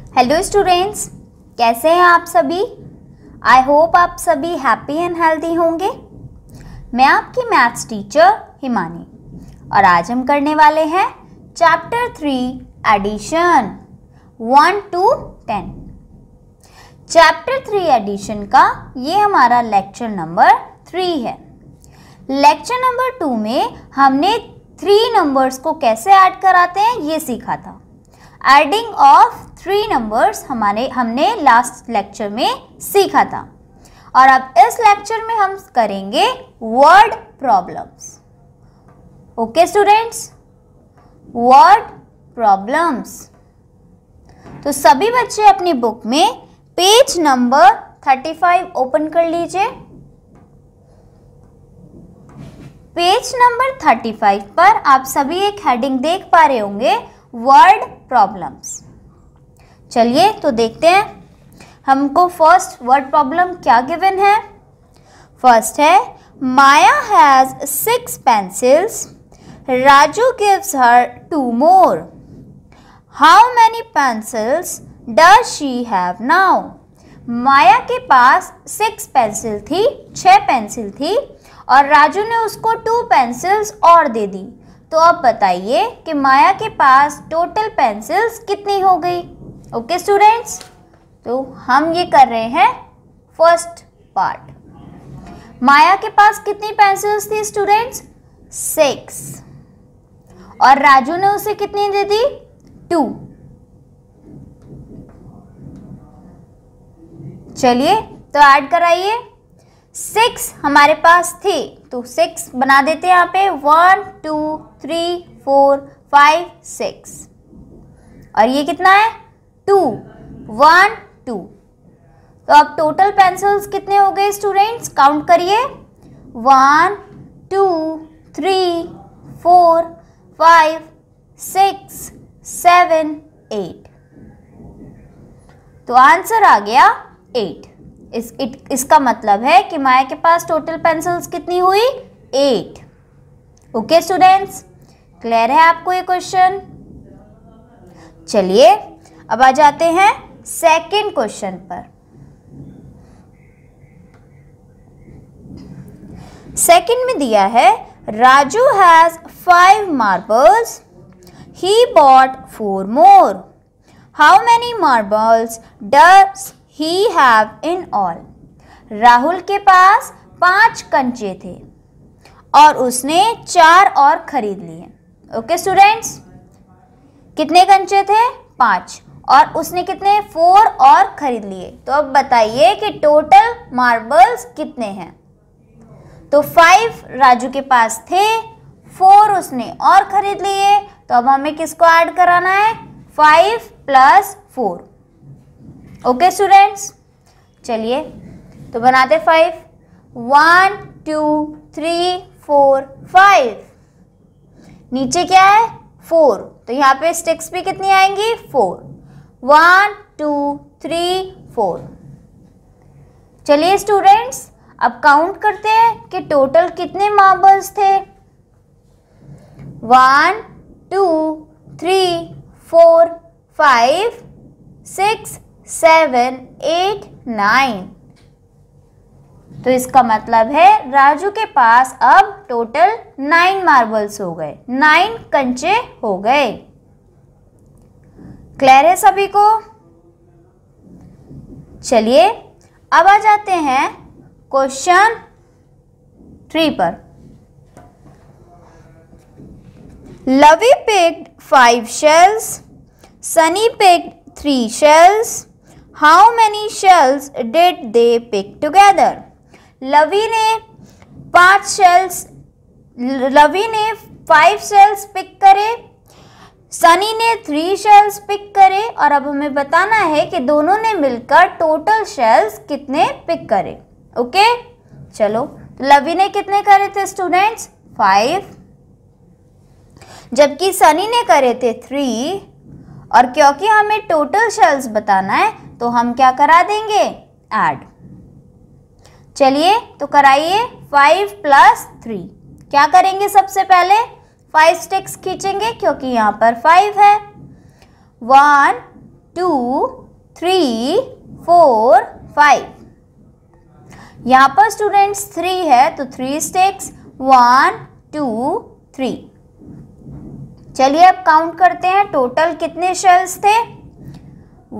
Hello students, कैसे हैं आप सभी। आई होप आप सभी हैप्पी एंड हेल्दी होंगे। मैं आपकी मैथ्स टीचर हिमानी और आज हम करने वाले हैं chapter 3 addition 1 to 10। Chapter 3 addition का ये हमारा लेक्चर नंबर 3 है। लेक्चर नंबर 2 में हमने 3 नंबर्स को कैसे ऐड कराते हैं ये सीखा था। एडिंग ऑफ 3 नंबर्स हमने लास्ट लेक्चर में सीखा था और अब इस लेक्चर में हम करेंगे word problems. Okay students, word problems. तो सभी बच्चे अपनी बुक में पेज नंबर 35 ओपन कर लीजिए। पेज नंबर 35 पर आप सभी एक हेडिंग देख पा रहे होंगे, वर्ड प्रॉब्लम्स। चलिए तो देखते हैं हमको फर्स्ट वर्ड प्रॉब्लम क्या गिवन है। फर्स्ट है, Maya has 6 pencils, Raju gives her 2 more. How many pencils does she have now. Maya के पास 6 पेंसिल थी, 6 पेंसिल थी और राजू ने उसको 2 पेंसिल्स और दे दी। तो अब बताइए कि माया के पास टोटल पेंसिल्स कितनी हो गई। ओके स्टूडेंट्स, तो हम ये कर रहे हैं फर्स्ट पार्ट। माया के पास कितनी पेंसिल्स थी स्टूडेंट्स? 6 और राजू ने उसे कितनी दे दी? 2। चलिए तो ऐड कराइए। 6 हमारे पास थी तो 6 बना देते हैं यहाँ पे। 1 2 3 4 5 6 और ये कितना है? 2 1 2। तो अब टोटल पेंसिल्स कितने हो गए स्टूडेंट्स? काउंट करिए। 1 2 3 4 5 6 7 8। तो आंसर आ गया 8। इसका मतलब है कि माया के पास टोटल पेंसिल्स कितनी हुई? 8। ओके स्टूडेंट्स, क्लियर है आपको ये क्वेश्चन? चलिए अब आ जाते हैं सेकंड क्वेश्चन पर। सेकंड में दिया है, Raju has 5 marbles, he bought 4 more. How many marbles does he have in all। Rahul के पास 5 कंचे थे और उसने 4 और खरीद लिए। ओके स्टूडेंट्स, कितने कंचे थे? 5 और उसने कितने? 4 और खरीद लिए। तो अब बताइए कि टोटल मार्बल्स कितने हैं। तो 5 राजू के पास थे, 4 उसने और खरीद लिए। तो अब हमें किसको ऐड कराना है? 5 + 4। ओके स्टूडेंट्स, चलिए तो बनाते 5। 1 2 3 4 5। नीचे क्या है? 4। तो यहाँ पे स्टिक्स भी कितनी आएंगी? 4। 1 2 3 4। चलिए स्टूडेंट्स अब काउंट करते हैं कि टोटल कितने मार्बल्स थे। 1 2 3 4 5 6 7 8 9। तो इसका मतलब है राजू के पास अब टोटल 9 मार्बल्स हो गए, 9 कंचे हो गए। क्लियर है सभी को? चलिए अब आ जाते हैं क्वेश्चन 3 पर। Lavi picked 5 shells, Sunny picked 3 shells। How many shells did they pick together? Lavi ने 5 shells पिक करे, सनी ने 3 shells पिक करे और अब हमें बताना है कि दोनों ने मिलकर टोटल shells कितने पिक करे। ओके चलो, तो लवी ने कितने करे थे स्टूडेंट्स? 5, जबकि सनी ने करे थे 3। और क्योंकि हमें टोटल शेल्स बताना है तो हम क्या करा देंगे? ऐड। चलिए तो कराइए। 5 + 3 क्या करेंगे? सबसे पहले 5 स्टिक्स खींचेंगे क्योंकि यहाँ पर 5 है। 1 2 3 4 5। यहाँ पर स्टूडेंट्स 3 है तो 3 स्टिक्स, 1 2 3। चलिए अब काउंट करते हैं टोटल कितने शेल्स थे।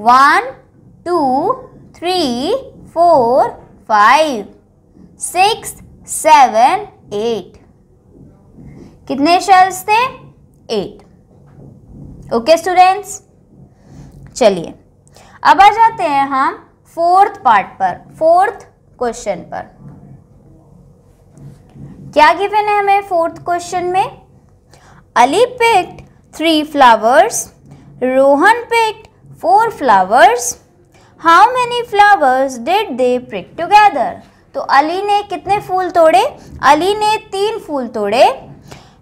1 2 3 4 5 6 7 8। कितने शेल्स थे? 8। ओके स्टूडेंट्स, चलिए अब आ जाते हैं हम फोर्थ पार्ट पर, फोर्थ क्वेश्चन पर। क्या गिवन है हमें फोर्थ क्वेश्चन में? Ali picked 3 flowers, Rohan picked 4 flowers. How many flowers did they pick together? तो अली ने कितने फूल तोड़े? अली ने 3 फूल तोड़े,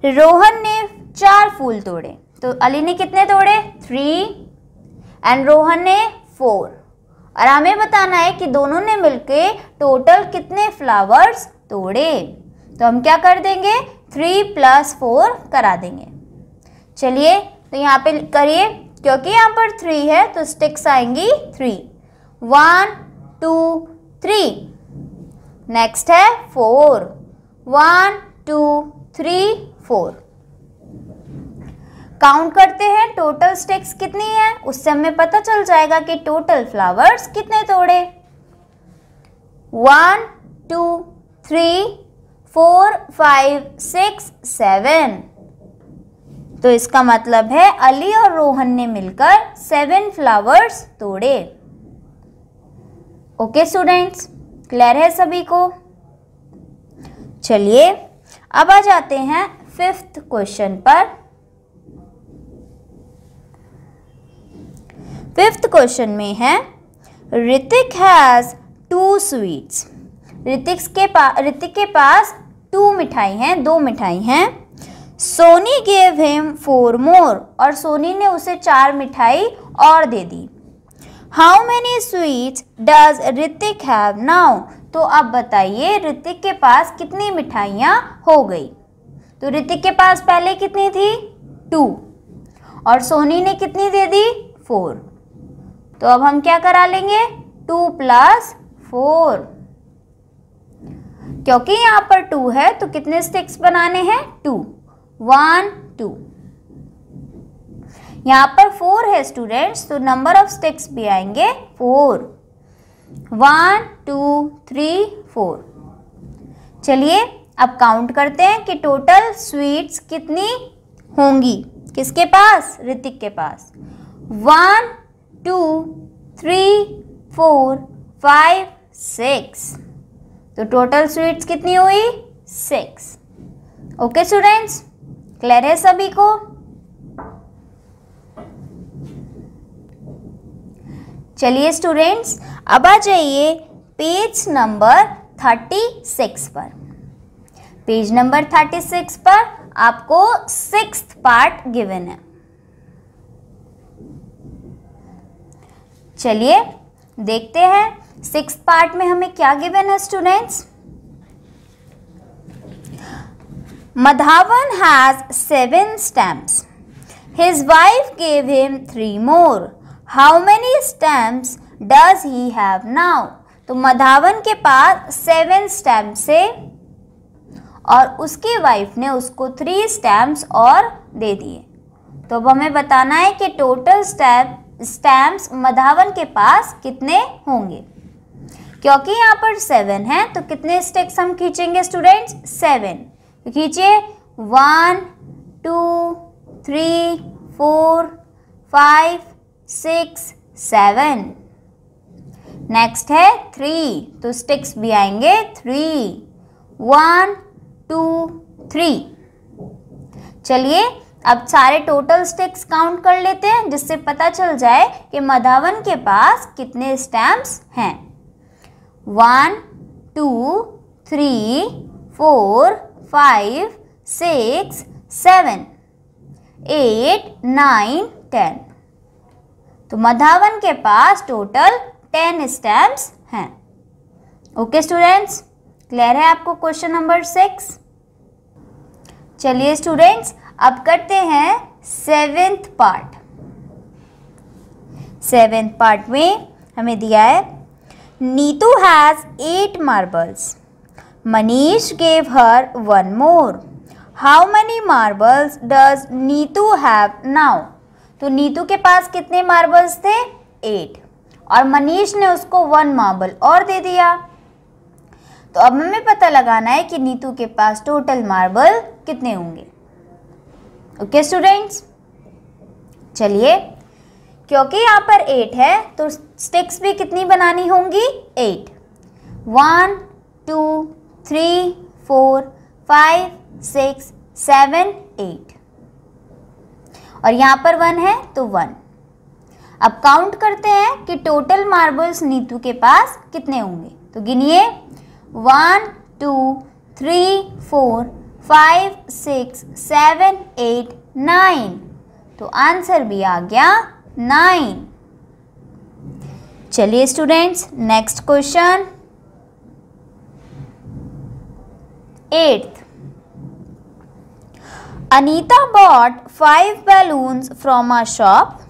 रोहन ने 4 फूल तोड़े। तो अली ने कितने तोड़े? 3 एंड रोहन ने 4। और हमें बताना है कि दोनों ने मिलके टोटल कितने फ्लावर्स तोड़े। तो हम क्या कर देंगे? 3 + 4 करा देंगे। चलिए तो यहाँ पे करिए, क्योंकि यहाँ पर 3 है तो स्टिक्स आएंगी 3। 1 2 3। नेक्स्ट है 4। 1 2 3 4। काउंट करते हैं टोटल स्टिक्स कितनी है, उससे हमें पता चल जाएगा कि टोटल फ्लावर्स कितने तोड़े। 1 2 3 4 5 6 7। तो इसका मतलब है अली और रोहन ने मिलकर 7 फ्लावर्स तोड़े। ओके स्टूडेंट्स, क्लियर है सभी को? चलिए अब आ जाते हैं 5th क्वेश्चन पर। 5th क्वेश्चन में है ऋतिक हैज 2 स्वीट्स। ऋतिक के पास 2 मिठाई हैं, 2 मिठाई हैं। सोनी गेव हिम 4 मोर, और सोनी ने उसे 4 मिठाई और दे दी। How many sweets does Hrithik have now? तो अब बताइए ऋतिक के पास कितनी मिठाइयाँ हो गई। तो ऋतिक के पास पहले कितनी थी? 2, और सोनी ने कितनी दे दी? 4। तो अब हम क्या करा लेंगे? 2 + 4। क्योंकि यहाँ पर 2 है तो कितने स्टिक्स बनाने हैं? 2। 1 2। यहाँ पर 4 है स्टूडेंट्स, तो नंबर ऑफ स्टिक्स भी आएंगे 4। 1 2 3 4। चलिए अब काउंट करते हैं कि टोटल स्वीट्स कितनी होंगी। किसके पास? ऋतिक के पास। 1 2 3 4 5 6। तो टोटल स्वीट्स कितनी हुई? 6। ओके स्टूडेंट्स, क्लियर है सभी को? चलिए स्टूडेंट्स अब आ जाइए पेज नंबर 36 पर। पेज नंबर 36 पर आपको 6th पार्ट गिवन है। चलिए देखते हैं 6th पार्ट में हमें क्या गिवन है students. Madhavan has 7 stamps. His wife gave him 3 more. How many stamps does he have now? तो मधावन के पास 7 स्टैम्प्स है और उसकी वाइफ ने उसको 3 स्टैम्प्स और दे दिए। तो अब हमें बताना है कि टोटल स्टैम्प्स मधावन के पास कितने होंगे। क्योंकि यहाँ पर 7 है तो कितने स्टिक्स हम खींचेंगे स्टूडेंट्स? 7। तो खींचिए 1 2 3 4 5 6 7। नेक्स्ट है 3, तो स्टिक्स भी आएंगे 3। 1 2 3। चलिए अब सारे टोटल स्टिक्स काउंट कर लेते हैं जिससे पता चल जाए कि मधावन के पास कितने स्टैम्प्स हैं। 1 2 3 4 5 6 7 8 9 10। तो मधावन के पास टोटल 10 स्टैम्प्स हैं। ओके स्टूडेंट्स, क्लियर है आपको क्वेश्चन नंबर 6? चलिए स्टूडेंट्स अब करते हैं 7th पार्ट। 7th पार्ट में हमें दिया है Neetu has 8 marbles, Manish gave her 1 more, how many marbles does Neetu have now. तो नीतू के पास कितने मार्बल्स थे? 8, और मनीष ने उसको 1 मार्बल और दे दिया। तो अब हमें पता लगाना है कि नीतू के पास टोटल मार्बल कितने होंगे। ओके स्टूडेंट्स, चलिए, क्योंकि यहाँ पर 8 है तो स्टिक्स भी कितनी बनानी होंगी? 8। 1 2 3 4 5 6 7 8, और यहाँ पर 1 है तो 1। अब काउंट करते हैं कि टोटल मार्बल्स नीतू के पास कितने होंगे। तो गिनिए 1 2 3 4 5 6 7 8 9, तो आंसर भी आ गया 9। चलिए students, next question 8th। Anita bought 5 balloons from a shop.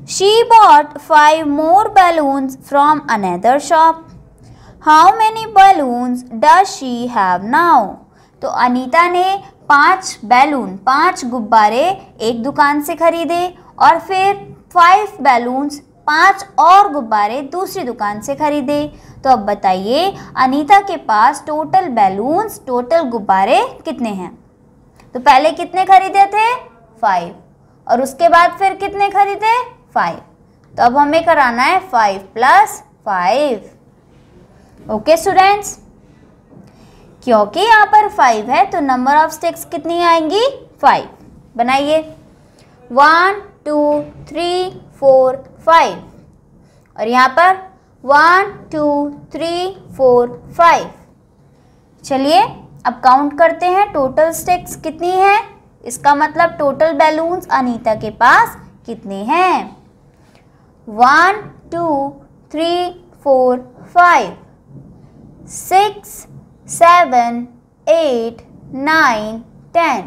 She bought 5 more balloons from another shop. How many balloons does she have now? तो अनीता ने 5 बैलून, 5 गुब्बारे एक दुकान से खरीदे और फिर 5 बैलून्स, 5 और गुब्बारे दूसरी दुकान से खरीदे। तो अब बताइए अनीता के पास टोटल बैलून्स, टोटल गुब्बारे कितने हैं। तो पहले कितने खरीदे थे? 5, और उसके बाद फिर कितने खरीदे? 5। तो अब हमें कराना है 5 + 5। ओके स्टूडेंट्स, क्योंकि यहाँ पर 5 है तो नंबर ऑफ स्टिक्स कितनी आएंगी? 5। बनाइए 1 2 3 4 5, और यहाँ पर 1 2 3 4 5। चलिए अब काउंट करते हैं टोटल स्टिक्स कितनी है। इसका मतलब टोटल बैलून्स अनीता के पास कितने हैं। 1 2 3 4 5 6 7 8 9 10,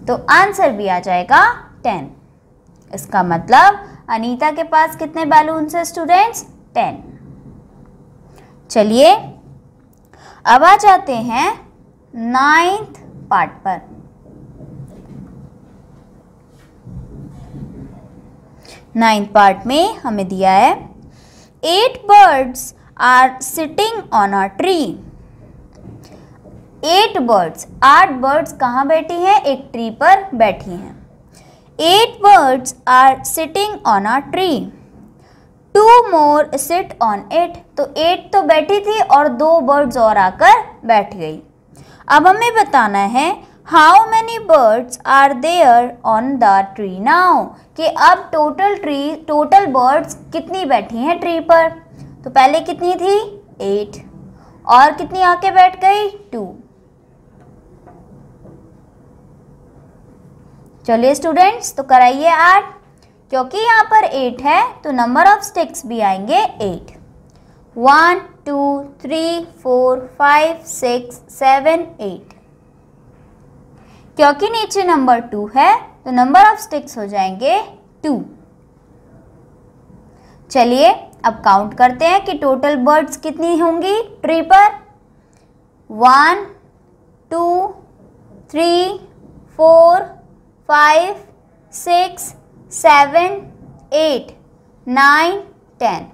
तो आंसर भी आ जाएगा 10। इसका मतलब अनीता के पास कितने बैलून्स हैं स्टूडेंट्स? 10। चलिए अब आ जाते हैं 9th पार्ट पर। 9th पार्ट में हमें दिया है 8 birds are sitting on a tree. 8 birds, 8 birds कहाँ बैठी हैं? एक ट्री पर बैठी हैं। 8 birds are sitting on a tree. 2 more sit on it. तो 8 तो बैठी थी और 2 birds और आकर बैठ गई। अब हमें बताना है how many birds are there on the tree now, कि अब टोटल birds कितनी बैठी हैं ट्री पर। तो पहले कितनी थी? 8, और कितनी आके बैठ गई? 2। चलिए स्टूडेंट्स, तो कराइए ऐड। क्योंकि यहाँ पर 8 है तो नंबर ऑफ स्टिक्स भी आएंगे 8। 1 2 3 4 5 6 7 8। क्योंकि नीचे नंबर 2 है तो नंबर ऑफ स्टिक्स हो जाएंगे 2। चलिए अब काउंट करते हैं कि टोटल बर्ड्स कितनी होंगी ट्री पर। 1 2 3 4 5 6 7 8 9 10,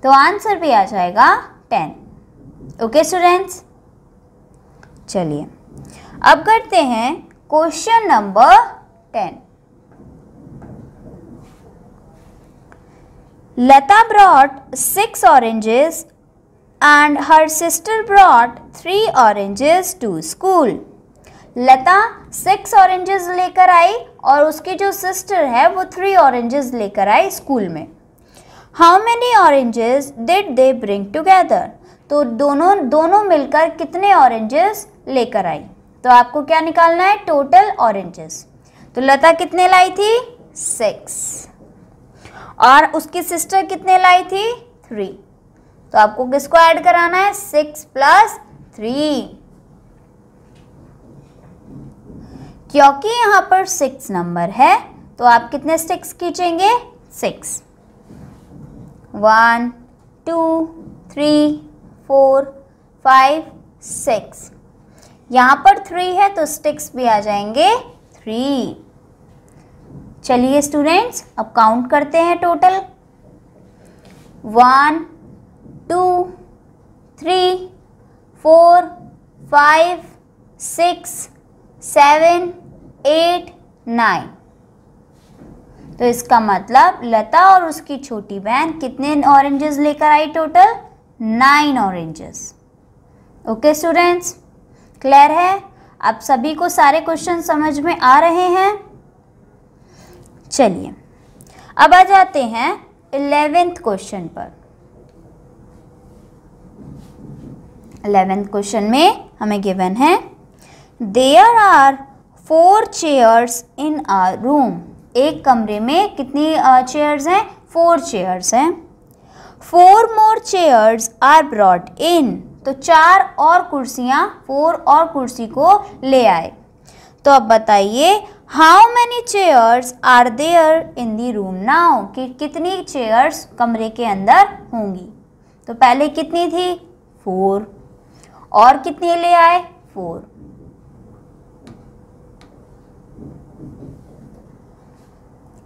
तो आंसर भी आ जाएगा 10। ओके स्टूडेंट्स, चलिए अब करते हैं question number 10। Lata brought 6 oranges and her sister brought 3 oranges to school. Lata 6 oranges लेकर आई और उसकी जो सिस्टर है वो 3 ऑरेंजेस लेकर आई स्कूल में। How many oranges did they bring together, तो दोनों मिलकर कितने ऑरेंजेस लेकर आई। तो आपको क्या निकालना है? Total oranges. तो लता कितने लाई थी? 6, और उसकी सिस्टर कितने लाई थी? 3। तो आपको किसको ऐड कराना है? 6 + 3। क्योंकि यहाँ पर 6 नंबर है तो आप कितने स्टिक्स खींचेंगे? 6। 1 2 3 4 5 6। यहाँ पर 3 है तो स्टिक्स भी आ जाएंगे 3। चलिए स्टूडेंट्स, अब काउंट करते हैं टोटल। 1 2 3 4 5 6 7 8 9। तो इसका मतलब लता और उसकी छोटी बहन कितने ऑरेंजेस लेकर आई? Total 9 oranges. Okay students, clear है? आप सभी को सारे क्वेश्चन समझ में आ रहे हैं? चलिए अब आ जाते हैं 11th क्वेश्चन पर। 11th क्वेश्चन में हमें गिवन है there are 4 chairs in a room. एक कमरे में कितनी चेयर्स हैं? 4 चेयर्स हैं। 4 more chairs are brought in। तो 4 और कुर्सियाँ, 4 और कुर्सी को ले आए। तो अब बताइए how many chairs are there in the room now, कि कितनी चेयर्स कमरे के अंदर होंगी। तो पहले कितनी थी? 4। और कितनी ले आए? 4।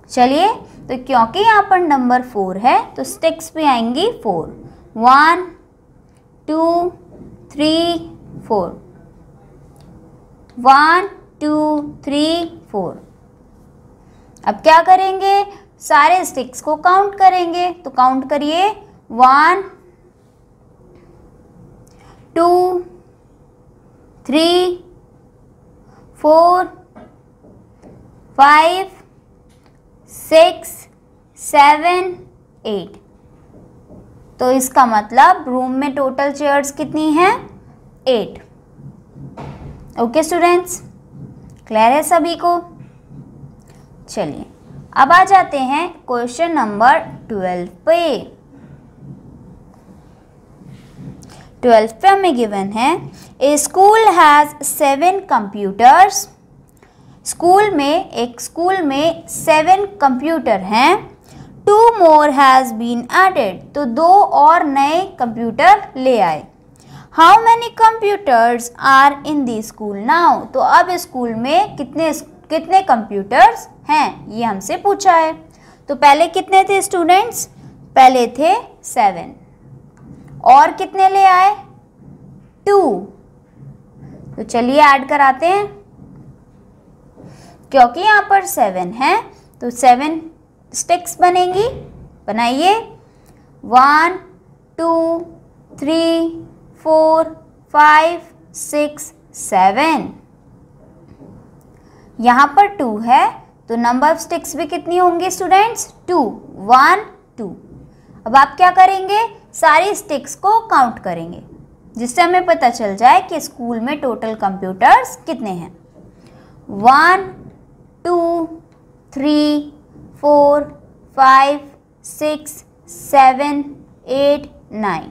चलिए, तो क्योंकि यहाँ पर नंबर 4 है तो स्टिक्स भी आएंगी 4। 1 2 3 4। 1 2 3 4। अब क्या करेंगे? सारे स्टिक्स को काउंट करेंगे। तो काउंट करिए। 1 2 3 4 5 6 7 8। तो इसका मतलब रूम में टोटल चेयर्स कितनी हैं? 8। ओके स्टूडेंट्स, क्लियर है सभी को? चलिए अब आ जाते हैं क्वेश्चन नंबर 12 पे। 12 पे हमें गिवन है ए स्कूल हैज़ 7 कंप्यूटर्स। एक स्कूल में 7 कंप्यूटर हैं। 2 more has been added। तो 2 और नए कंप्यूटर ले आए। How many computers are in the school now। तो अब स्कूल में कितने कंप्यूटर्स हैं, ये हमसे पूछा है। तो पहले कितने थे स्टूडेंट्स? पहले थे 7 और कितने ले आए? 2। तो चलिए ऐड कराते हैं। क्योंकि यहाँ पर 7 है तो 7 स्टिक्स बनेंगी। बनाइए। 1 2 3 4 5 6 7। यहाँ पर 2 है तो नंबर ऑफ स्टिक्स भी कितनी होंगी स्टूडेंट्स? 2। 1 2। अब आप क्या करेंगे? सारी स्टिक्स को काउंट करेंगे जिससे हमें पता चल जाए कि स्कूल में टोटल कंप्यूटर्स कितने हैं। 1 2 3 4 5 6 7 8 9।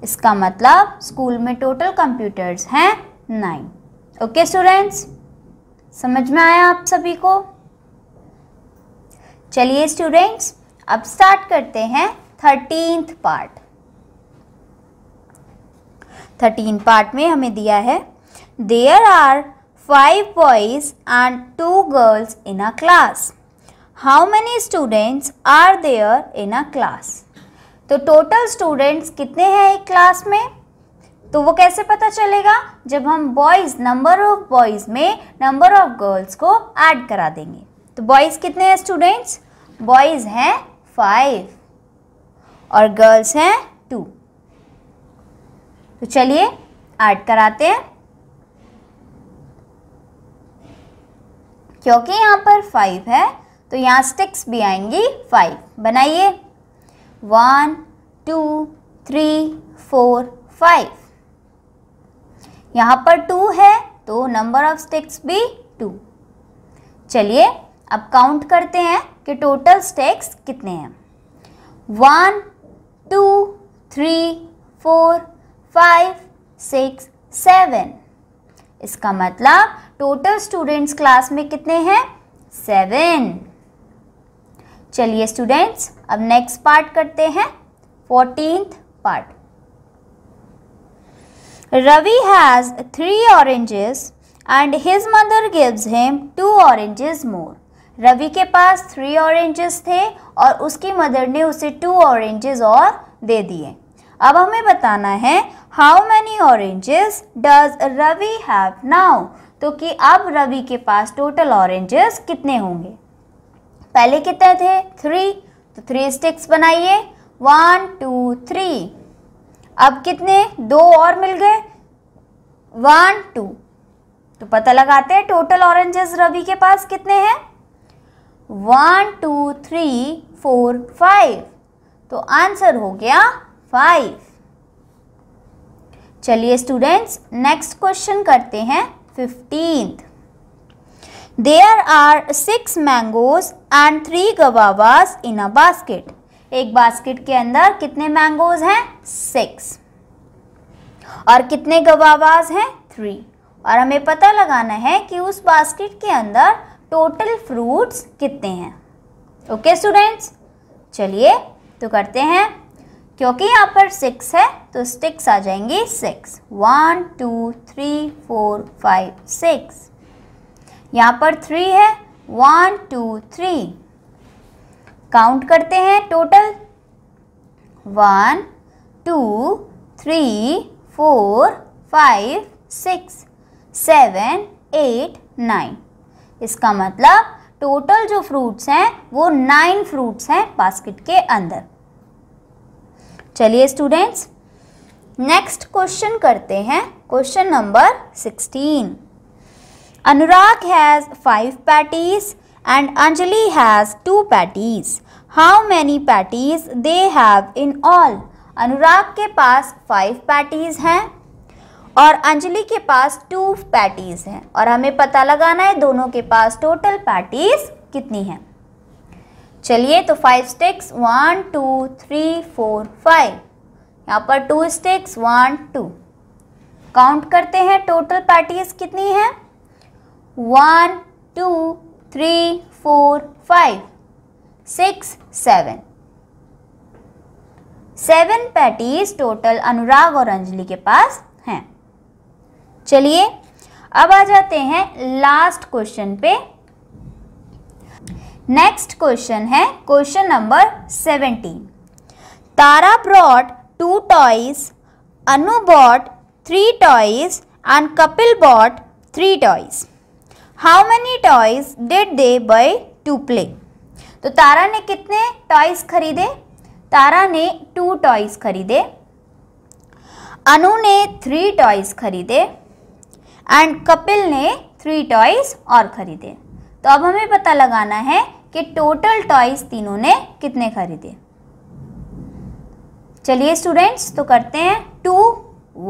इसका मतलब स्कूल में टोटल कंप्यूटर्स हैं 9। ओके स्टूडेंट्स, समझ में आया आप सभी को? चलिए स्टूडेंट्स, अब स्टार्ट करते हैं 13th पार्ट। 13 पार्ट में हमें दिया है there are 5 boys and 2 girls in a class. How many students are there in a class? तो टोटल स्टूडेंट्स कितने हैं एक क्लास में? तो वो कैसे पता चलेगा? जब हम बॉयज़, नंबर ऑफ बॉयज़ में नंबर ऑफ गर्ल्स को ऐड करा देंगे। तो बॉयज़ कितने हैं स्टूडेंट्स? बॉयज़ हैं 5 और गर्ल्स हैं 2। तो चलिए ऐड कराते हैं। क्योंकि यहाँ पर 5 है तो यहाँ स्टिक्स भी आएंगी 5। बनाइए। 1 2 3 4 5। यहाँ पर 2 है तो नंबर ऑफ स्टिक्स भी 2। चलिए अब काउंट करते हैं कि टोटल स्टिक्स कितने हैं। 1 2 3 4 5 6 7। इसका मतलब टोटल स्टूडेंट्स क्लास में कितने हैं? 7। चलिए स्टूडेंट्स, अब नेक्स्ट पार्ट करते हैं, 14th part. Ravi has 3 oranges and his mother gives him 2 oranges more. Ravi के पास 3 oranges थे और उसकी मदर ने उसे 2 oranges और दे दिए। अब हमें बताना है how many oranges does Ravi have now, तो कि अब रवि के पास टोटल oranges कितने होंगे। पहले कितने थे 3, तो 3 स्टिक्स बनाइए, 1 2 3। अब कितने 2 और मिल गए, 1 2, तो पता लगाते हैं टोटल ऑरेंजेस रवि के पास कितने हैं, 1 2 3 4 5, तो आंसर हो गया 5। चलिए स्टूडेंट्स, नेक्स्ट क्वेश्चन करते हैं 15th। There are 6 mangoes and 3 guavas in a basket. एक बास्केट के अंदर कितने मैंगोज हैं, 6, और कितने गवावास हैं, 3, और हमें पता लगाना है कि उस बास्केट के अंदर टोटल फ्रूट्स कितने हैं। ओके स्टूडेंट्स, चलिए तो करते हैं। क्योंकि यहाँ पर 6 है तो स्टिक्स आ जाएंगी 6, 1 2 3 4 5 6। यहाँ पर 3 है, 1 2 3। काउंट करते हैं टोटल, 1 2 3 4 5 6 7 8 9। इसका मतलब टोटल जो फ्रूट्स हैं वो 9 फ्रूट्स हैं बास्केट के अंदर। चलिए स्टूडेंट्स, नेक्स्ट क्वेश्चन करते हैं, question number 16। Anurag has 5 patties and Anjali has 2 patties. How many patties they have in all? अनुराग के पास 5 पैटीज हैं और अंजलि के पास 2 पैटीज हैं, और हमें पता लगाना है दोनों के पास टोटल पैटीज कितनी हैं। चलिए तो 5 स्टिक्स, 1 2 3 4 5। यहाँ पर 2 स्टिक्स, 1 2। काउंट करते हैं टोटल पैटीज कितनी हैं, 1 2 3 4 5 6 7। 7 पैटीज टोटल अनुराग और अंजलि के पास हैं। चलिए अब आ जाते हैं लास्ट क्वेश्चन पे। नेक्स्ट क्वेश्चन है question number 17। Tara brought 2 toys, Anu bought 3 toys and Kapil bought 3 toys. How many toys did they buy to play? तो तारा ने कितने टॉयज खरीदे? तारा ने 2 टॉयज खरीदे, अनु ने 3 टॉयज खरीदे एंड कपिल ने 3 टॉयज और खरीदे। तो अब हमें पता लगाना है कि टोटल टॉयज तीनों ने कितने खरीदे। चलिए स्टूडेंट्स तो करते हैं, 2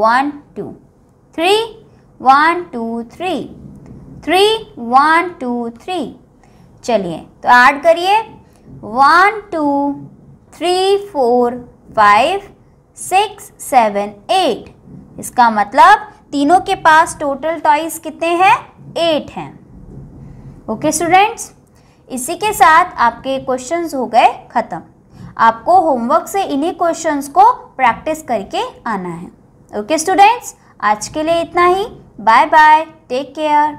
1 2 3 1 2 3 3 1 2 3। चलिए तो ऐड करिए, 1 2 3 4 5 6 7 8। इसका मतलब तीनों के पास टोटल टॉयज कितने हैं, 8 हैं। ओके स्टूडेंट्स, इसी के साथ आपके क्वेश्चंस हो गए ख़त्म। आपको होमवर्क से इन्हीं क्वेश्चंस को प्रैक्टिस करके आना है। ओके स्टूडेंट्स, आज के लिए इतना ही। Bye bye, take care.